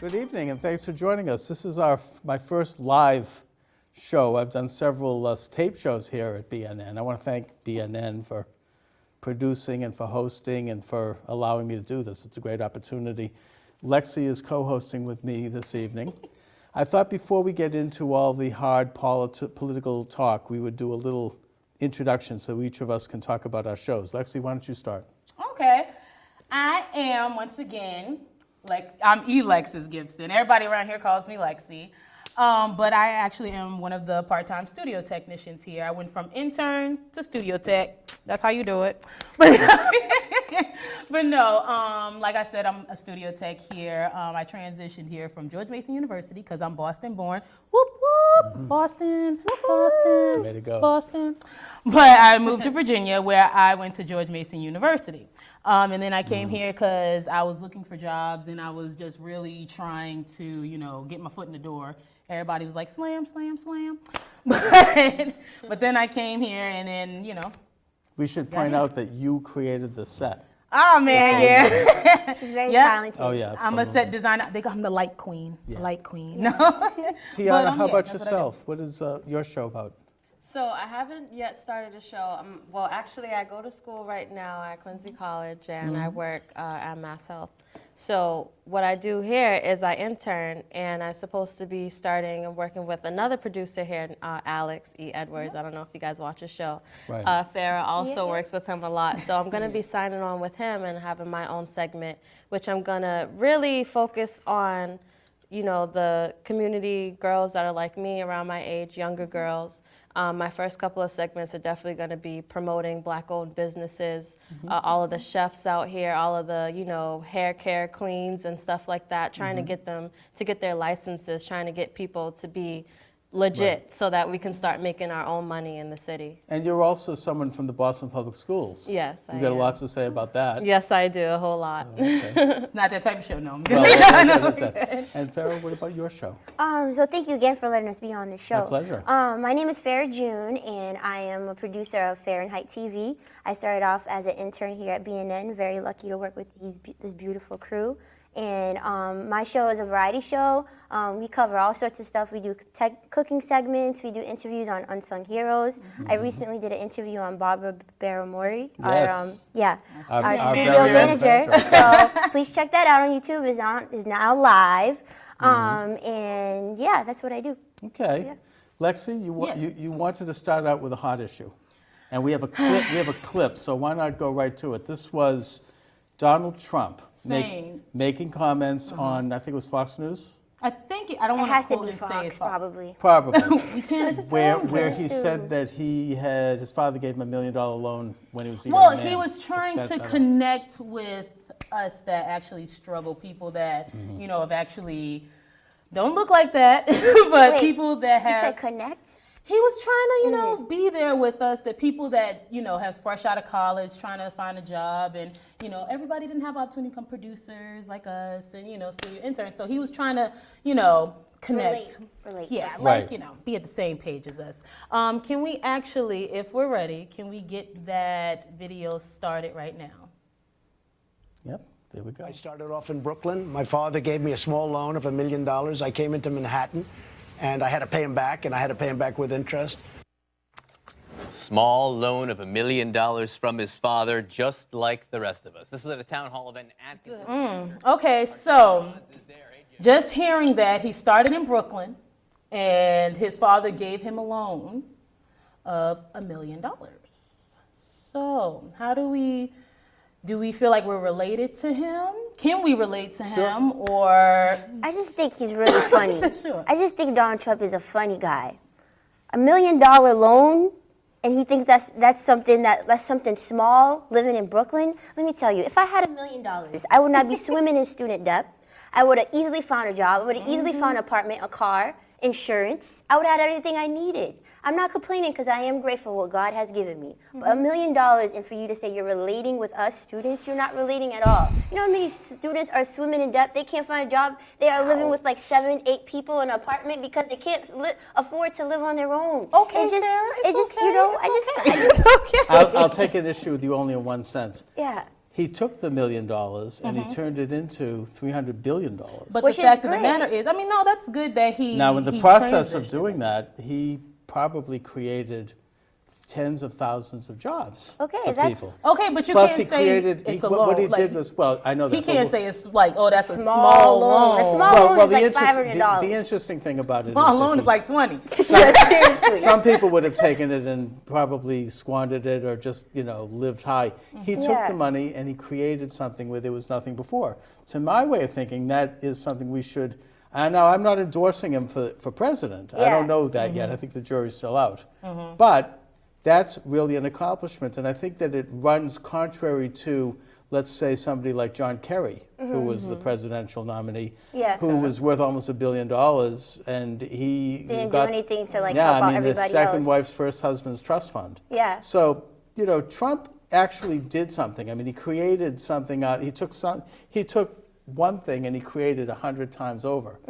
Good evening, and thanks for joining us. This is my first live show. I've done several tape shows here at BNN. I want to thank BNN for producing and for hosting and for allowing me to do this. It's a great opportunity. Lexi is co-hosting with me this evening. I thought before we get into all the hard political talk, we would do a little introduction so each of us can talk about our shows. Lexi, why don't you start? Okay. I am, once again, I'm Elexis Gibson. Everybody around here calls me Lexi. But I actually am one of the part-time studio technicians here. I went from intern to studio tech. That's how you do it. But no, like I said, I'm a studio tech here. I transitioned here from George Mason University because I'm Boston born. Whoop, whoop, mm-hmm. Boston, Boston, way to go. Boston. But I moved to Virginia where I went to George Mason University. And then I came here because I was looking for jobs and I was just really trying to, get my foot in the door. Everybody was like, slam, slam, slam. But then I came here and then, We should point out that you created the set. Oh, man, yeah. She's very talented. Oh, yeah, I'm a set designer. They call me the light queen. Yeah. Light queen. No. Tiana, how about yourself? What is your show about? So I haven't yet started a show. Well, actually, I go to school right now at Quincy College, and I work at Mass Health. So what I do here is I intern, and I'm supposed to be starting and working with another producer here, Alex E. Edwards. I don't know if you guys watch his show. Right. Farah also works with him a lot. So I'm going to be signing on with him and having my own segment, which I'm going to really focus on, the community girls that are like me around my age, younger girls. My first couple of segments are definitely going to be promoting Black-owned businesses, all of the chefs out here, all of the, hair care queens and stuff like that, trying to get them to get their licenses, trying to get people to be legit so that we can start making our own money in the city. And you're also someone from the Boston Public Schools. Yes, I You've got am. a lot to say about that. Yes, I do, a whole lot. So, okay. Not that type of show, no. And Farah, what about your show? So thank you again for letting us be on this show. My pleasure. My name is Farah Jeune, and I am a producer of Fahrenheit TV. I started off as an intern here at BNN. Very lucky to work with this beautiful crew. And my show is a variety show. We cover all sorts of stuff. We do cooking segments. We do interviews on unsung heroes. I recently did an interview on Barbara Barramori, Yes. our studio manager. So please check that out on YouTube. It's now live. And yeah, that's what I do. Okay. Yeah. Lexi, you wanted to start out with a hot issue. And we have a clip. So why not go right to it? This was Donald Trump making comments on, I think it was Fox News? I don't want to It has to quote be and say Fox, it's probably. Probably. You can't assume. Where he assume. said that his father gave him $1 million loan when he was a young Well, man. he was trying Upset to about it. connect with us that actually struggle, people that, have actually don't look like that, but Wait, people that You have. said connect? He was trying to, be there with us, the people that, have fresh out of college, trying to find a job. And, everybody didn't have opportunity to become producers like us and, studio interns. So he was trying to, connect. Relate. Yeah, Right. be at the same page as us. Can we actually, if we're ready, can we get that video started right now? Yep, there we go. I started off in Brooklyn. My father gave me a small loan of $1 million. I came into Manhattan, and I had to pay him back, and I had to pay him back with interest. Small loan of $1 million from his father, just like the rest of us. This was at a town hall event in Atkinson. Okay, so just hearing that he started in Brooklyn and his father gave him a loan of $1 million. So how do we feel like we're related to him? Can we relate to him, or? I just think he's really funny. Sure. I just think Donald Trump is a funny guy. $1 million loan, and he thinks that's something small, living in Brooklyn. Let me tell you, if I had $1 million, I would not be swimming in student debt. I would have easily found a job. I would have easily found an apartment, a car, insurance. I would have had everything I needed. I'm not complaining because I am grateful for what God has given me. But $1 million, and for you to say you're relating with us students, you're not relating at all. You know how many students are swimming in debt? They can't find a job. They are living with like 7, 8 people in an apartment because they can't afford to live on their own. Okay, it's just, Sarah, it's just, okay. you know, I just It's okay. I'll take an issue with you only in one sense. yeah. he took the $1 million and he turned it into $300 billion. But Which the is fact of the great. matter is, I mean, no, that's good that he. Now, in the he process of transitioned. doing that, he probably created tens of thousands of jobs Okay, for that's- people. Okay, but you Plus, can't he say created. it's a What loan. he Like, did was, well, I know that. he but can't we'll- say it's like, oh, that's a Small small loan. loan. A small loan is the like interest- $500. The interesting thing about it is Small that loan he- is like 20. Seriously. some people would have taken it and probably squandered it or just, lived high. He took Yeah. the money and he created something where there was nothing before. To my way of thinking, that is something we should. And now, I'm not endorsing him for president. I Yeah. don't know that yet. I think the jury's still out. But that's really an accomplishment. And I think that it runs contrary to, let's say, somebody like John Kerry, who was the presidential nominee, Yeah. who was worth almost $1 billion, and he Didn't do got, anything to, like, yeah, help out I mean, everybody his second else. wife's first husband's trust fund. Yeah. So, Trump actually did something. I mean, he created something out. He took one thing and he created 100 times over.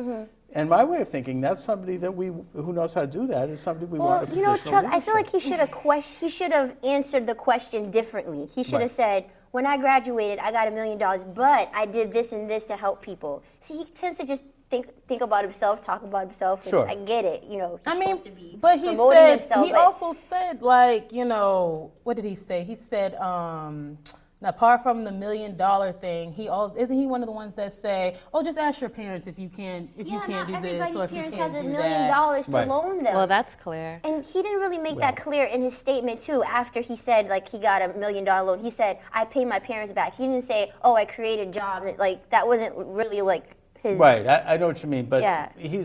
And my way of thinking, that's somebody that who knows how to do that, is somebody we want Well, in a position of Chuck, I feel like leadership. he should have answered the question differently. He should have Right. said, when I graduated, I got $1 million, but I did this and this to help people. See, he tends to just think about himself, talk about himself, which Sure. I get it. He's I mean, supposed to be but he promoting said himself. he but also said like what did he say? He said apart from the $1 million thing, isn't he one of the ones that say, oh, just ask your parents if you can't do this everybody's or if you parents can't has do $1 that. million to Right. loan them. Well, that's clear. And he didn't really make that clear in his statement, too, after he said, like, he got $1 million loan. He said, I pay my parents back. He didn't say, oh, I created jobs. Like, that wasn't really, like, his... Right, I know what you mean, but Yeah. he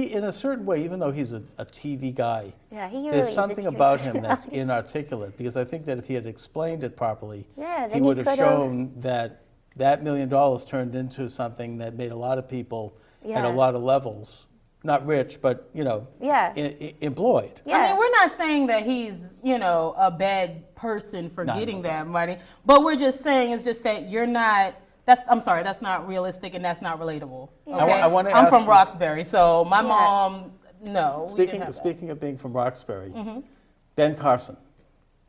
in a certain way, even though he's a TV guy, Yeah, he really there's is a something TV about him that's personality. inarticulate, because I think that if he had explained it properly, Yeah, then he he would have could've- shown that $1 million turned into something that made a lot of people at Yeah. a lot of levels, not rich, but, Yeah. employed. Yeah. I mean, we're not saying that he's, a bad person for No, getting no. that money, but we're just saying it's just that you're not. That's not realistic and that's not relatable. Okay? I wanna I'm ask from you- Roxbury, so my Yeah. mom, no. we didn't have that. Speaking of being from Roxbury, Ben Carson.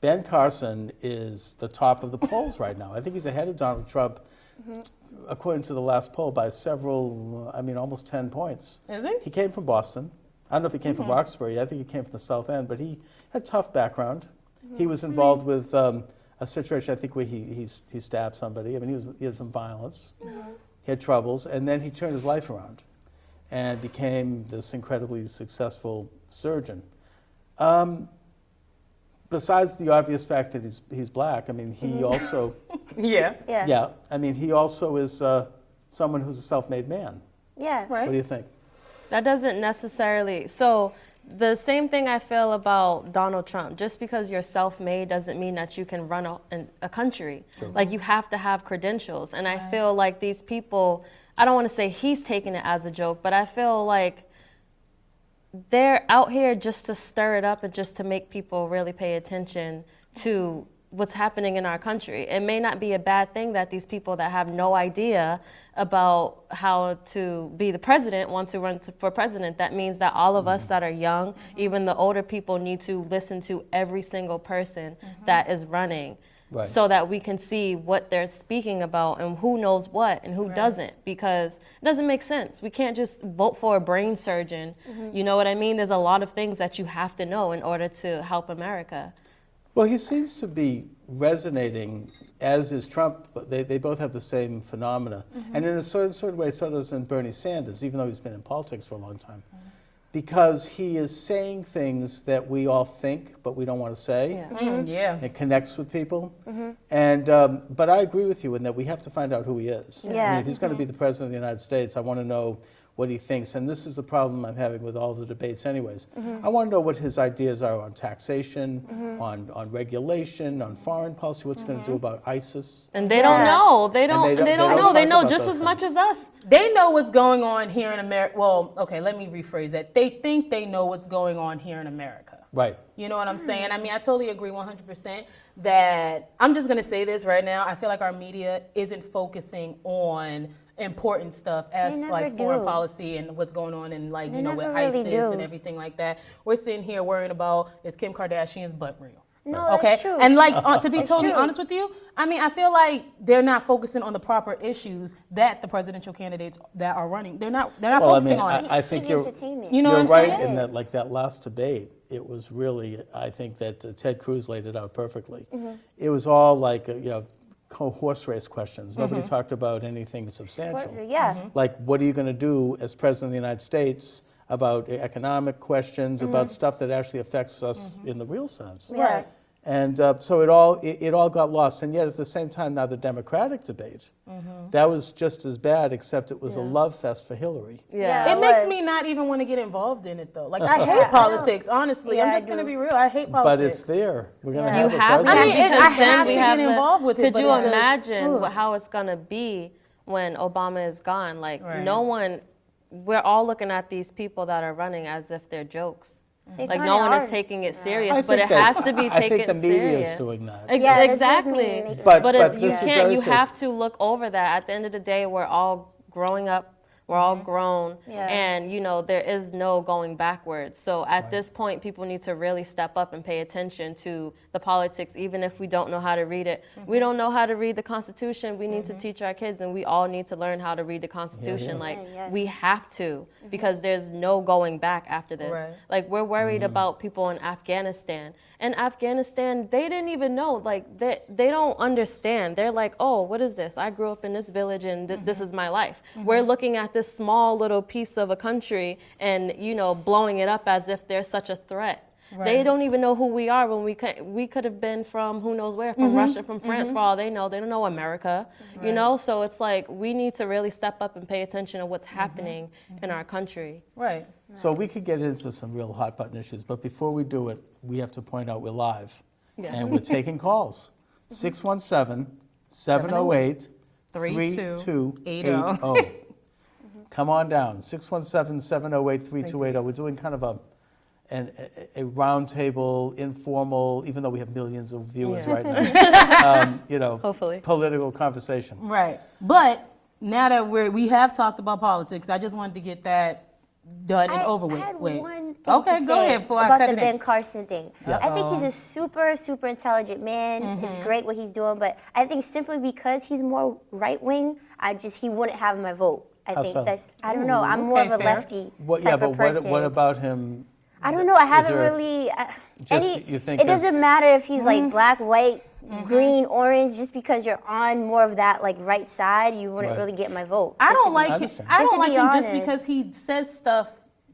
Ben Carson is the top of the polls right now. I think he's ahead of Donald Trump, according to the last poll, by several, almost 10 points. Is he? He came from Boston. I don't know if he came from Roxbury. I think he came from the South End, but he had a tough background. He was involved with a situation, I think, where he stabbed somebody. I mean, he had some violence. He had troubles, and then he turned his life around and became this incredibly successful surgeon. Besides the obvious fact that he's black, I mean, he also, Yeah. Yeah. I mean, he also is someone who's a self-made man. Yeah. Right. What do you think? That doesn't necessarily. So the same thing I feel about Donald Trump. Just because you're self-made doesn't mean that you can run a country. Like, you have to have credentials. And I feel like these people, I don't want to say he's taking it as a joke, but I feel like they're out here just to stir it up and just to make people really pay attention to what's happening in our country. It may not be a bad thing that these people that have no idea about how to be the president want to run for president. That means that all of us that are young, even the older people, need to listen to every single person that is running. Right. So that we can see what they're speaking about and who knows what and who doesn't, because it doesn't make sense. We can't just vote for a brain surgeon. You know what I mean? There's a lot of things that you have to know in order to help America. Well, he seems to be resonating, as is Trump. But they both have the same phenomena. And in a sort of way, so does Bernie Sanders, even though he's been in politics for a long time. Because he is saying things that we all think, but we don't want to say. Yeah. It connects with people. And but I agree with you in that we have to find out who he is. I mean, Yeah. if he's going to be the president of the United States, I want to know what he thinks. And this is the problem I'm having with all the debates anyways. I want to know what his ideas are on taxation, on regulation, on foreign policy, what's going to do about ISIS. And they don't know. They don't they don't know. They talk know about just those as much things. as us. They know what's going on here in America. Well, okay, let me rephrase that. They think they know what's going on here in America. Right. You know what I'm saying? I mean, I totally agree 100% that I'm just going to say this right now. I feel like our media isn't focusing on important stuff as They like never foreign do. policy and what's going on in like, They with never really ISIS do. and everything like that. We're sitting here worrying about is Kim Kardashian's butt real? No, Okay, that's true. and like to be It's totally true. honest with you, I mean, I feel like they're not focusing on the proper issues that the presidential candidates that are running. They're not Well, I focusing mean, on it. I think TV you're entertainment. You know you're what I'm right saying? in that, like that last debate, it was really, I think that Ted Cruz laid it out perfectly. It was all like, horse race questions. Nobody talked about anything substantial. Yeah. Like, what are you going to do as president of the United States about economic questions, about stuff that actually affects us in the real sense? Right. And so it all got lost. And yet at the same time, now the Democratic debate, that was just as bad, except it was a love fest for Hillary. Yeah. It makes me not even want to get involved in it though. Like I hate politics, honestly. Yeah, I'm I just gonna do. be real. I hate But politics. it's there. We're going to Yeah. have You a have to. president. I mean, because I have then to we get have involved with it, Could but you it's just, imagine ugh. how it's gonna be when Obama is gone? Like Right. no one. We're all looking at these people that are running as if they're jokes. They Like kinda no one are. is taking it serious, I but think it that- has to be I taken think the media serious. is doing that. Yeah, the Jewish Exactly. media make it But But this you is can't. very You serious. have to look over that. At the end of the day, we're all growing up. We're all grown, Yeah. and there is no going backwards. So at this point, people need to really step up and pay attention to the politics, even if we don't know how to read it. We don't know how to read the Constitution. We need to teach our kids, and we all need to learn how to read the Constitution. Like Yes. we have to, because there's no going back after this. Right. Like we're worried about people in Afghanistan. In Afghanistan, they didn't even know. Like they don't understand. They're like, oh, what is this? I grew up in this village, and this is my life. We're looking at this small little piece of a country, and blowing it up as if they're such a threat. They Right. don't even know who we are when we could have been from who knows where, from Russia, from France, for all they know. They don't know America, So it's like we need to really step up and pay attention to what's happening in our country. Right. So we could get into some real hot button issues, but before we do it, we have to point out we're live. And we're taking calls. 617-708-3280. Come on down, 617-708-3280. We're doing kind of a roundtable, informal, even though we have millions of viewers right now, Hopefully. political conversation. Right. But now that we have talked about politics, I just wanted to get that done and over with. I had Wait. one thing Okay, to go say ahead before I about cut the it Ben in. Carson thing. I think he's a super, super intelligent man. It's great what he's doing, but I think simply because he's more right wing, he wouldn't have my vote. I think so? I don't know. I'm more okay, of a fair. lefty What, type but of person. what about him? I don't know. I haven't there really. you think it doesn't there's- matter if he's like black, white, green, orange. Just because you're on more of that like right side, you wouldn't Right. really get my vote. I Just don't to be- like him. understand. I Just don't to like be him just honest. because he says stuff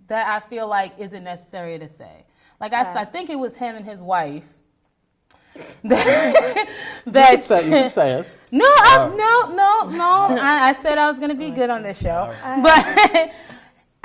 that I feel like isn't necessary to say. Like I think it was him and his wife. That You can say it. No, I said I was going to be good on this show. But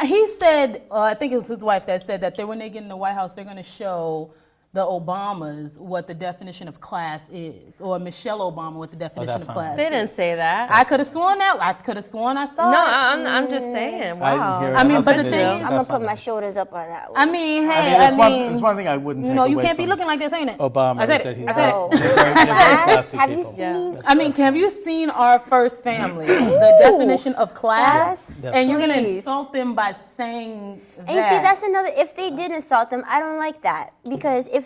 he said, I think it was his wife that said that when they get in the White House, they're going to show the Obamas what the definition of class is, or Michelle Obama what the definition that's of not class They is. didn't say that. I could have sworn that. I could have sworn I saw No, it. I'm just saying. I didn't Wow. hear it. I mean, I'm but not the saying thing is- I'm that's gonna put not my nice. shoulders up on that one. I mean, hey, There's one thing I wouldn't take you away can't be from looking like this, ain't it? Obama. I said is that it. he's I said Oh. it. they're very classy Have you people. seen? I mean, have you seen Our First Family? The definition of class, Yes. and you're gonna Please. insult them by saying that. And you see, that's another. If they did insult them, I don't like that because if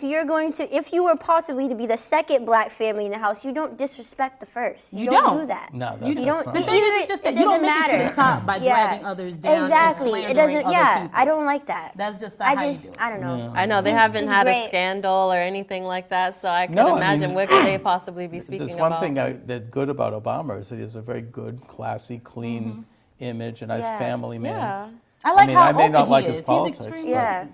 you were possibly to be the second black family in the house, you don't disrespect the first. You don't don't. do that. No, you that's don't. not The right. thing is just that you don't make it to the top by dragging others down Exactly. and It slandering doesn't. other Yeah, people. I don't like that. That's just not how you do it. I don't know. I know they He's- haven't he's had a great. scandal or anything like that, so I could No, I imagine mean, what could they possibly be speaking There's one about. thing that's good about Obama is that he has a very good, classy, clean image, a nice Yeah. family man. Yeah. I like mean, how I may open not he like is. his He's politics, extremely Yeah.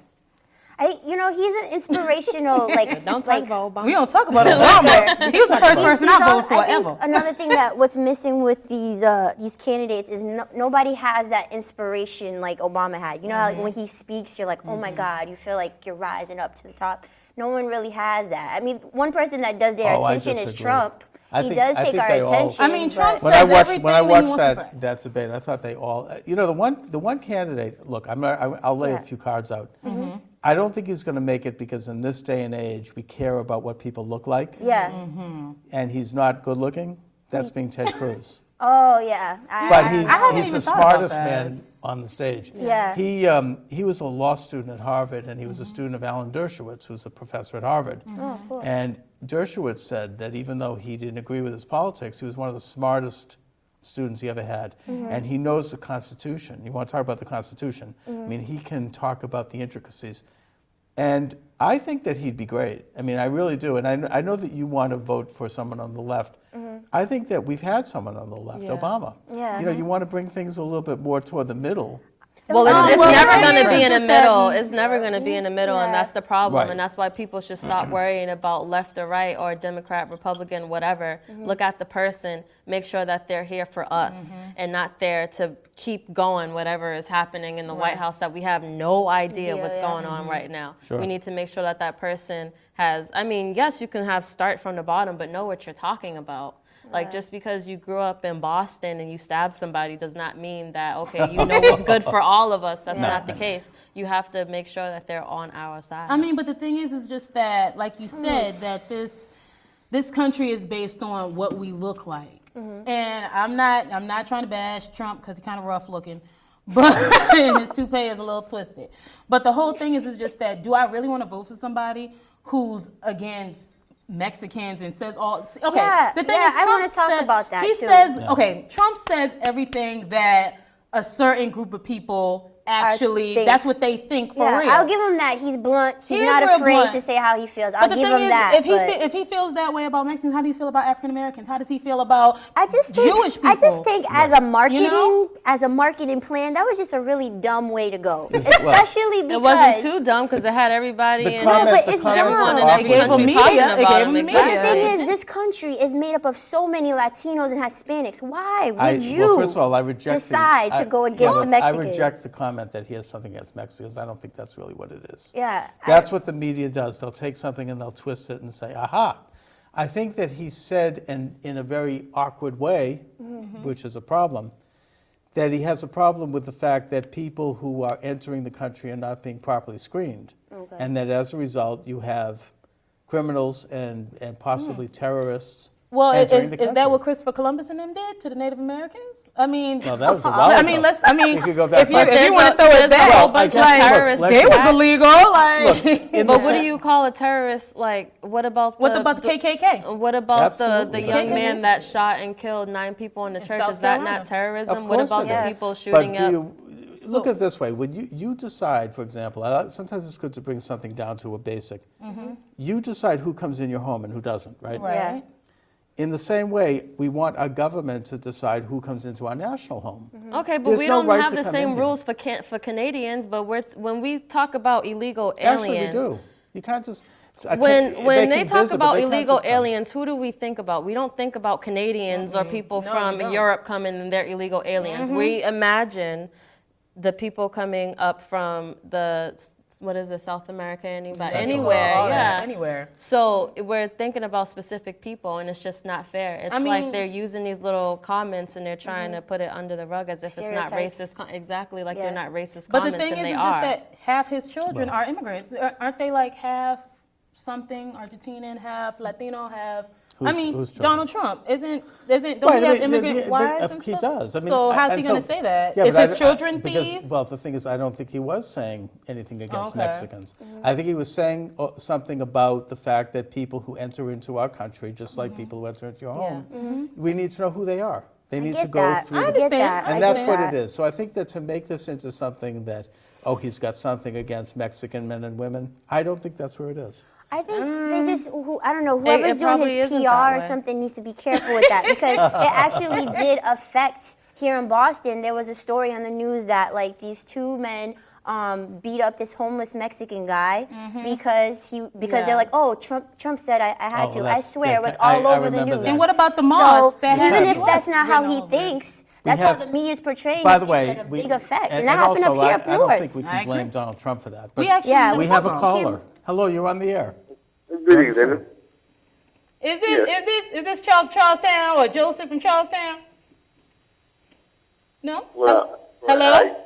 He's an inspirational Don't talk like. about Obama. We don't talk about Obama. He was the first person I voted for I think ever. another thing that what's missing with these candidates is nobody has that inspiration like Obama had. You know how like, when he speaks, you're like, oh my God, you feel like you're rising up to the top. No one really has that. I mean, one person that does their Oh, I attention is disagree. Trump. I He think- does I take think our they all- attention. I mean, Trump but- When I says watched everything he wants to say. that debate, I thought they all, the one candidate. Look, I'll lay a few cards out. I don't think he's going to make it because in this day and age, we care about what people look like. Yeah. And he's not good looking. That's being Ted Cruz. Oh yeah. But I haven't he's even the thought about smartest that. man on the stage. Yeah. He was a law student at Harvard, and he was a student of Alan Dershowitz, who's a professor at Harvard. Oh, cool. And Dershowitz said that even though he didn't agree with his politics, he was one of the smartest students he ever had. And he knows the Constitution. You want to talk about the Constitution? I mean, he can talk about the intricacies. And I think that he'd be great. I mean, I really do. And I know that you want to vote for someone on the left. I think that we've had someone on the left, Yeah. Obama. Yeah. You know, you want to bring things a little bit more toward the middle. Well, Oh, it's well, never yeah. going to be in the Just that- middle. It's never going to be in the middle, and Yeah. that's the problem. Right. And that's why people should stop worrying about left or right or Democrat, Republican, whatever. Look at the person, make sure that they're here for us and not there to keep going whatever is happening in the White House that we have no idea what's going on right now. Sure. We need to make sure that that person has, I mean, yes, you can have start from the bottom, but know what you're talking about. Like, just because you grew up in Boston and you stabbed somebody does not mean that, okay, you know what's good for all of us. That's not the case. You have to make sure that they're on our side. I mean, but the thing is just that, like you said, that this country is based on what we look like. And I'm not trying to bash Trump because he's kind of rough looking, but his toupee is a little twisted. But the whole thing is just that, do I really want to vote for somebody who's against Mexicans and says all, okay, Yeah, the thing yeah, is, I wanna Trump talk said- about that, he too. says, okay, Trump says everything that a certain group of people actually, think. that's what they think for Yeah, real. I'll give him that. He's blunt. He's He is not real afraid blunt. to say how he feels. I'll But the give thing him is, that. but if he feels that way about Mexicans, how does he feel about African Americans? How does he feel about I just think, Jewish people? I just think as a marketing plan, that was just a really dumb way to go. Especially because it wasn't too dumb because it had everybody The in comment- but the it's comments dumb. are everyone in every awkward. It gave country them talking media. It about gave him. them media. But the Exactly. thing is, this country is made up of so many Latinos and Hispanics. Why would Well, you first of all, I reject decide to go against the Mexicans? I reject the comment that he has something against Mexicans. I don't think that's really what it is. Yeah. That's what the media does. They'll take something and they'll twist it and say, aha. I think that he said in a very awkward way, which is a problem, that he has a problem with the fact that people who are entering the country are not being properly screened. And that as a result, you have criminals and possibly terrorists Well, entering the is that country. what Christopher Columbus and them did to the Native Americans? I mean, Well, that was a while I ago. mean, We could go back if you, further. if you want to throw it There's a back, whole I bunch of guess, look, terrorists. let's- it was illegal. Like, In But the what do sen- you call a terrorist? Like, what about what about the KKK? What about the Absolutely. young KKK. man that shot and killed 9 people in the church? South Is that Carolina. not terrorism? Of What course about it the is. people shooting But do up? you, look at it this way, when you decide, for example, sometimes it's good to bring something down to a basic. You decide who comes in your home and who doesn't, right? Right. Yeah. In the same way, we want our government to decide who comes into our national home. Okay, but There's we no don't right have to the come same in here. rules for Canadians. But when we talk about illegal aliens, Actually, we do. You can't just. when they can talk visit, but about they can't illegal just come. aliens, who do we think about? We don't think about Canadians or people No, from you don't. Europe coming and they're illegal aliens. We imagine the people coming up from South America, anywhere, All that, yeah. anywhere. So we're thinking about specific people, and it's just not fair. It's I mean- like they're using these little comments and they're trying to put it under the rug as if it's not Stereotypes. racist. Exactly, like Yeah. they're not racist But the comments, thing and is, they it's are. just that half his children are immigrants. Aren't they like half something Argentinian, half Latino, half? Who's Trump? Donald Trump don't Right, he I have mean, immigrant wives and he stuff? does. I mean, so how's and he going so- to say that? Yeah, Is but his children because, thieves? Well, the thing is, I don't think he was saying anything against Okay. Mexicans. I think he was saying something about the fact that people who enter into our country, just like people who enter into your home, we need to know who they are. They need to get go that. through I the understand. that. And I that's get what that. it is. So I think that to make this into something that, he's got something against Mexican men and women, I don't think that's where it is. I think they just, I don't know, whoever's doing probably his isn't PR that or way. something needs to be careful with that because it actually did affect here in Boston. There was a story on the news that like these 2 men beat up this homeless Mexican guy because they're like, oh, Trump said I had Oh, to. well, I that's- swear yeah, it was I all over the remember news. that. And what about the mosque? So that had even if US that's not how written he over it? thinks, that's how have- the media's portraying By it. the way, It's had a big effect, and that happened also, up here I don't north. think we I can agree. blame Donald Trump for that. But We actually Yeah, we have a Kim. caller. Hello, you're on the air. Good evening. Is this Charlestown or Joseph from Charlestown? No. Well, Hello.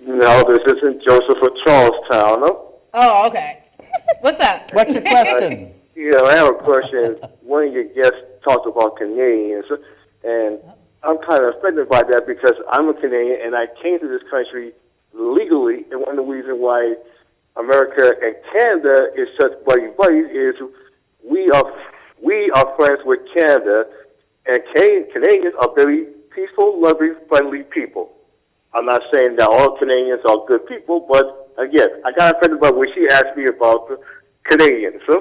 no, this isn't Joseph of Charlestown. No? Oh, okay. What's up? What's your question? Yeah, I have a question. One of your guests talked about Canadians, and I'm kind of offended by that because I'm a Canadian and I came to this country legally, and one of the reasons why America and Canada is such buddy is we are friends with Canada, and Canadians are very peaceful, loving, friendly people. I'm not saying that all Canadians are good people, but again, I got offended by when she asked me about the Canadians. Huh?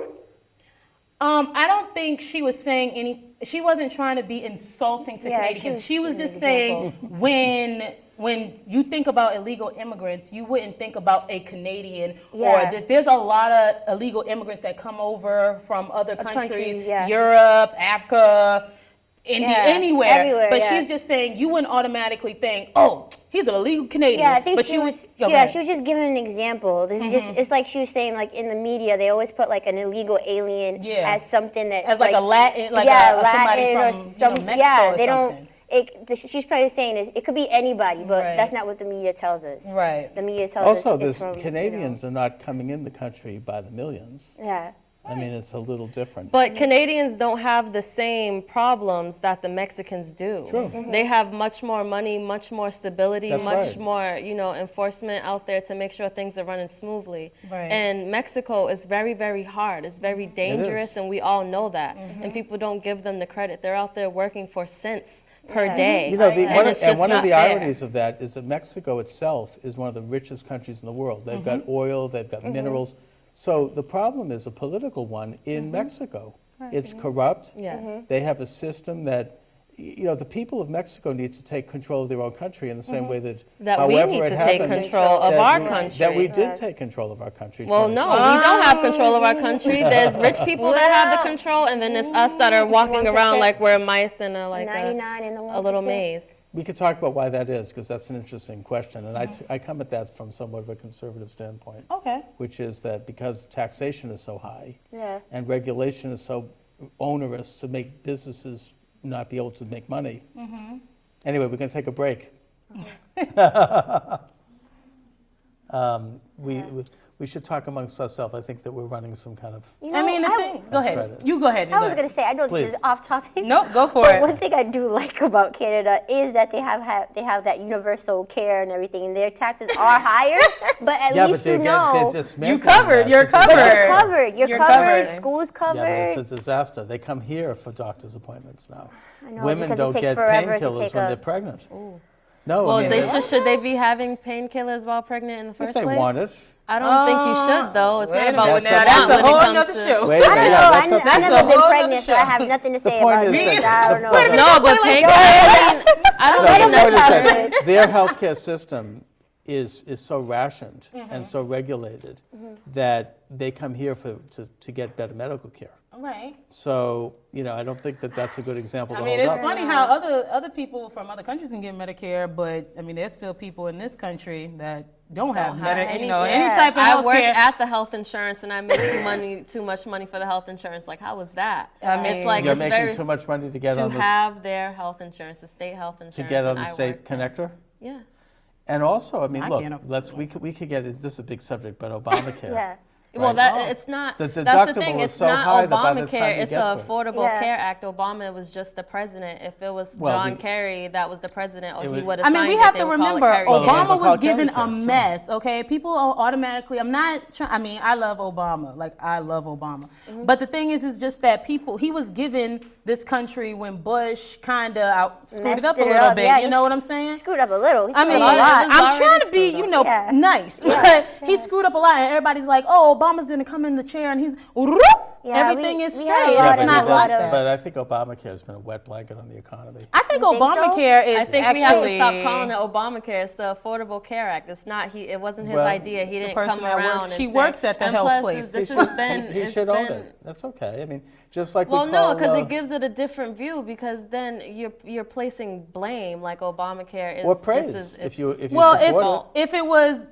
I don't think she was saying she wasn't trying to be insulting to Canadians. She was just saying when you think about illegal immigrants, you wouldn't think about a Canadian or there's a lot of illegal immigrants that come over from other countries, Europe, Africa, India, anywhere. Everywhere, but she's just saying you wouldn't automatically think, oh, he's an illegal Canadian. Yeah, I think but she was just giving an example. This is just, it's like she was saying, like in the media, they always put like an illegal alien as something that as like a Latin, like somebody from Mexico or something. She's probably saying is it could be anybody, but that's not what the media tells us. Right. The media tells us. Also, it's from, Canadians are not coming in the country by the millions. Yeah. I mean, it's a little different. But Canadians don't have the same problems that the Mexicans do. True. They have much more money, much more stability, That's much right. more, enforcement out there to make sure things are running smoothly. Right. And Mexico is very, very hard. It's very dangerous, and we all know that. And people don't give them the credit. They're out there working for cents per day. You know, one of the fair. ironies of that is that Mexico itself is one of the richest countries in the world. They've got oil, they've got minerals. So the problem is a political one in Mexico. It's corrupt. Yes. They have a system that, the people of Mexico need to take control of their own country in the same way that we however need it to take happened, control of that our we- country. That we did take control of our country. Well, to an no, extent. we don't have control of our country. There's rich people that have the control, and then there's us that are walking around 1%. like we're mice in a 99 in the 1%. a little maze. We could talk about why that is, because that's an interesting question. And I come at that from somewhat of a conservative standpoint. Okay. Which is that because taxation is so high Yeah. and regulation is so onerous to make businesses not be able to make money. Anyway, we're going to take a break. We should talk amongst ourselves. I think that we're running some kind of... I mean, the thing. Go ahead. credit. You go ahead. I was going to say, I know Please. this is off topic. Nope, go for but it. one thing I do like about Canada is that they have that universal care and everything, and their taxes are higher, but at least they're know You covered. You're covered. you're covered. You're You're covered. covered. School's covered. Yeah, but it's a disaster. They come here for doctor's appointments now. I know, Women because it don't takes get forever to painkillers take when a- they're pregnant. No, Well, I mean, should they be having painkillers while pregnant in the first if they place? want it. I don't think you should, though. It's Wait not a about what minute you now, want that's a when it whole comes nother to. show. Wait a I minute, don't yeah, know. that's I've okay. never a been whole pregnant, other so I show. have nothing to say point about is this. that- I don't know. No, but painkillers, I don't No, think the point is necessarily. that their healthcare system is so rationed and so regulated that they come here to get better medical care. Right. So, I don't think that that's a good example to I mean, hold it's up. funny how other people from other countries can get Medicare, but I mean, there's still people in this country that don't have any type of I health work care. at the health insurance, and I make too much money for the health insurance. Like, how was that? I mean, it's like You're it's making very too much money to get to on this, have their health insurance, the state health insurance. to get on and the I state work- connector. Yeah. And also, I mean, I look, can't afford we could get it. This is a big subject, but Obamacare. Yeah. Well, Right. it's not. The that's the deductible thing. is It's so not high that by the time Obamacare. you It's get the to it. Affordable Yeah. Care Act. Obama was just the president. If it was Well, John Kerry that was the president, It he would- would have I signed mean, we it, have they to would call it remember, Kerry. Well, they Obama would call was it given Kerry a Care, sure. mess, okay? People are automatically, I'm not trying, I mean, I love Obama. Like, I love Obama. But the thing is just that he was given this country when Bush kind of screwed Messed it up a it little up. bit. Yeah, you he know what I'm saying? Screwed up a little. He I screwed mean, up a lot. It was I'm already trying to be, screwed up. Yeah. nice. But he screwed up a lot, and everybody's like, "Oh, Obama's gonna come in the chair, and he's Yeah, everything is we straight." had a It's lot of- not a lot like of- that. But I think Obamacare has been a wet blanket on the economy. I think You think so? Obamacare is I think we actually have to stop calling it Obamacare. It's the Affordable Care Act. It's not. It wasn't his Well, idea. He didn't person come that around. works- and she say- works at the and health plus, place. This He has should, been. he it's should own been- it. That's okay. I mean, just like Well, we no, call, because it gives it a different view. Because then you're placing blame, like Obamacare is. or this praise is- if you well, support if it was,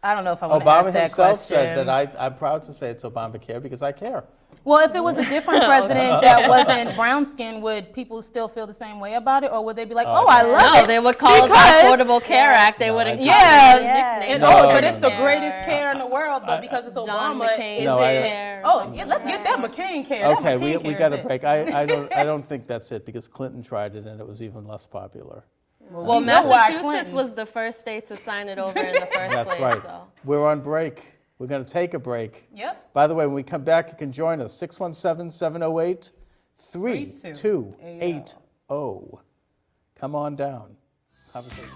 I don't know if I it. want to Obama ask that himself question. said that I'm proud to say it's Obamacare because I care. Well, if it was a different president that wasn't brown skinned, would people still feel the same way about it, or would they be like, "Oh, I love No, it"? they would call it the Affordable Care Act. They wouldn't call Yeah, it a nickname. and but it's the greatest care in the world. But because it's John Obama, McCain is No, it? care. Oh, yeah, let's get that McCain care. That Okay, McCain we care got is a it. break. I don't think that's it because Clinton tried it and it was even less popular. Well, You know why Massachusetts Clinton- was the first state to sign it over in the first That's place. right. So. We're on break. We're going to take a break. Yep. By the way, when we come back, you can join us 617-708-3280. Come on down. Conversation.